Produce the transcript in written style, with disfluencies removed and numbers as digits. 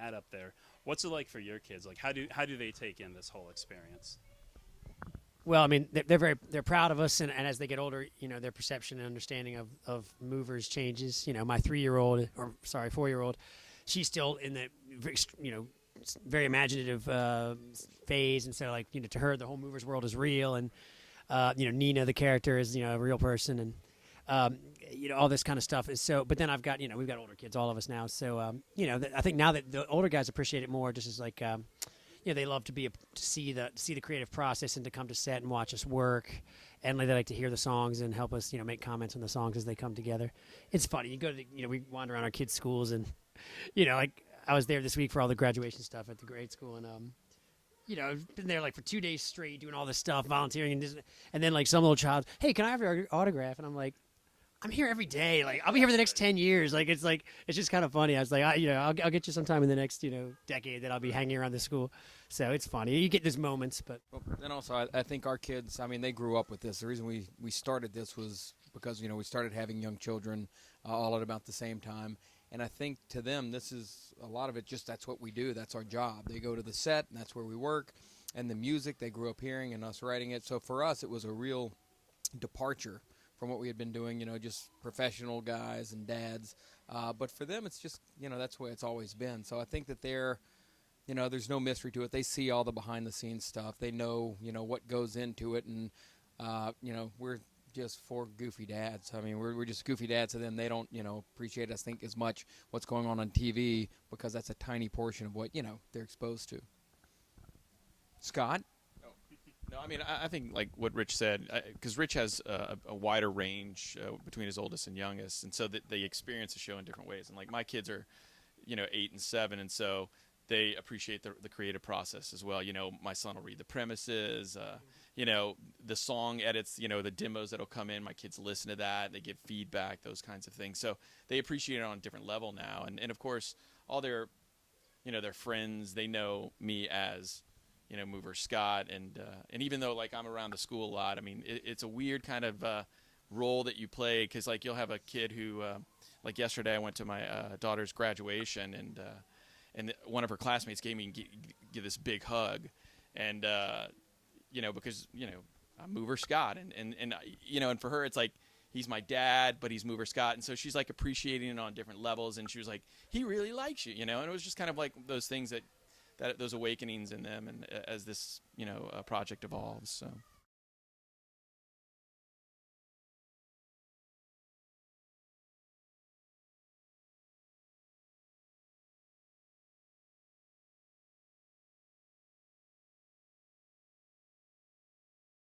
dad up there. What's it like for your kids? Like, how do they take in this whole experience? Well, I mean, they're proud of us, and as they get older, their perception and understanding of movers changes. My 3-year-old, or sorry, 4-year-old, she's still in the very imaginative phase, and so like to her the whole movers world is real, and Nina the character is a real person, and all this kind of stuff is so. But then I've got we've got older kids, all of us now, so I think now that the older guys appreciate it more, just as like. They love to see the creative process and to come to set and watch us work, and they like to hear the songs and help us make comments on the songs as they come together. It's funny. You go to we wander around our kids' schools, and like I was there this week for all the graduation stuff at the grade school, and I've been there like for 2 days straight doing all this stuff, volunteering, and then like some little child, hey, can I have your autograph? And I'm like, I'm here every day. Like I'll be here for the next 10 years. Like it's just kind of funny. I was like, I'll get you sometime in the next decade that I'll be hanging around the school. So it's funny. You get these moments, but And also, I think our kids. I mean, they grew up with this. The reason we started this was because we started having young children all at about the same time. And I think to them, this is a lot of it. Just that's what we do. That's our job. They go to the set, and that's where we work. And the music they grew up hearing and us writing it. So for us, it was a real departure from what we had been doing, just professional guys and dads. But for them, it's just, that's the way it's always been. So I think that there's no mystery to it. They see all the behind-the-scenes stuff. They know, what goes into it. And, we're just four goofy dads. I mean, we're just goofy dads to them. They don't, appreciate us, think, as much what's going on TV because that's a tiny portion of what, they're exposed to. Scott? No, I mean, I think like what Rich said, because Rich has a wider range between his oldest and youngest, and so they experience the show in different ways. And like my kids are, 8 and 7, and so they appreciate the creative process as well. My son will read the premises, the song edits, the demos that'll come in. My kids listen to that, they give feedback, those kinds of things. So they appreciate it on a different level now. And of course, all their friends, they know me as Mover Scott, and even though like I'm around the school a lot, I mean it's a weird kind of role that you play, because like you'll have a kid who like yesterday I went to my daughter's graduation, and one of her classmates gave me give this big hug, and because I'm Mover Scott, and for her it's like he's my dad, but he's Mover Scott, and so she's like appreciating it on different levels, and she was like, he really likes you, and it was just kind of like those things that those awakenings in them, and as this project evolves. So